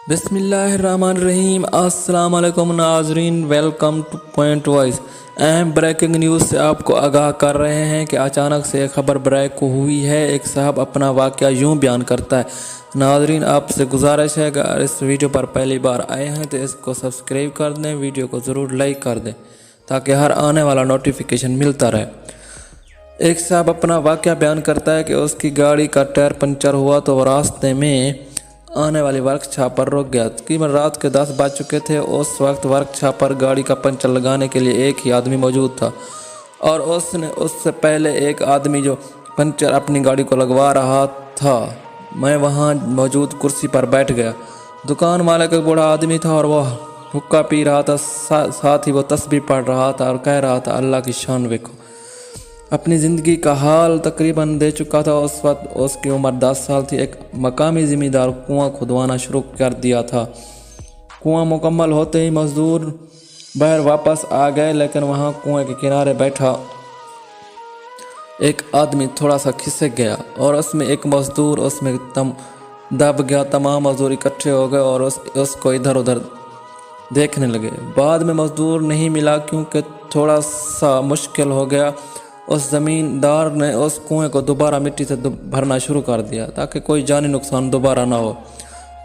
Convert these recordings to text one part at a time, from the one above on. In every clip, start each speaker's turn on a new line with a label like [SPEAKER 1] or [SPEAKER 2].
[SPEAKER 1] बिस्मिल्लाहिर्रहमानिर्रहीम। अस्सलाम वालेकुम नाजरीन, वेलकम टू पॉइंट वॉइस। अहम ब्रेकिंग न्यूज़ से आपको आगाह कर रहे हैं कि अचानक से एक खबर ब्रेक हुई है। एक साहब अपना वाक़या यूं बयान करता है। नाजरीन, आपसे गुजारिश है कि अगर इस वीडियो पर पहली बार आए हैं तो इसको सब्सक्राइब कर दें, वीडियो को ज़रूर लाइक कर दें ताकि हर आने वाला नोटिफिकेशन मिलता रहे। एक साहब अपना वाक़या बयान करता है कि उसकी गाड़ी का टायर पंचर हुआ तो वो रास्ते में आने वाली वर्कशॉप पर रुक गया। तकरीबन रात के 10 बज चुके थे। उस वक्त वर्कशॉप पर गाड़ी का पंचर लगाने के लिए एक ही आदमी मौजूद था और उससे पहले एक आदमी जो पंचर अपनी गाड़ी को लगवा रहा था। मैं वहां मौजूद कुर्सी पर बैठ गया। दुकान मालिक एक बूढ़ा आदमी था और वह हुक्का पी रहा था, साथ ही वो तस्बीह पढ़ रहा था और कह रहा था, अल्लाह की शान देखो। अपनी ज़िंदगी का हाल तकरीबन दे चुका था। उस वक्त उसकी उम्र 10 साल थी। एक मकामी ज़मींदार कुआं खुदवाना शुरू कर दिया था। कुआं मुकम्मल होते ही मज़दूर बाहर वापस आ गए, लेकिन वहां कुएं के किनारे बैठा एक आदमी थोड़ा सा खिसक गया और उसमें एक मज़दूर उसमें दब गया। तमाम मज़दूर इकट्ठे हो गए और उसको इधर उधर देखने लगे। बाद में मज़दूर नहीं मिला क्योंकि थोड़ा सा मुश्किल हो गया। उस ज़मींदार ने उस कुएं को दोबारा मिट्टी से भरना शुरू कर दिया ताकि कोई जानी नुकसान दोबारा ना हो।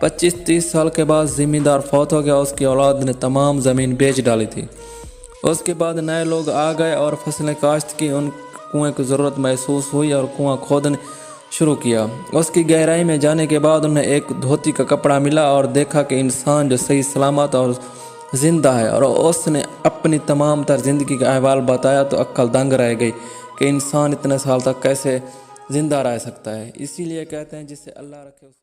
[SPEAKER 1] 25-30 साल के बाद ज़मींदार फौत हो गया। उसकी औलाद ने तमाम ज़मीन बेच डाली थी। उसके बाद नए लोग आ गए और फसलें काश्त की। उन कुएं की ज़रूरत महसूस हुई और कुआं खोदने शुरू किया। उसकी गहराई में जाने के बाद उन्हें एक धोती का कपड़ा मिला और देखा कि इंसान जो सही सलामत और ज़िंदा है, और उसने अपनी तमाम तर ज़िंदगी का अहवाल बताया तो अक्ल दंग रह गई कि इंसान इतने साल तक कैसे ज़िंदा रह सकता है। इसीलिए कहते हैं जिससे अल्लाह रखे उसे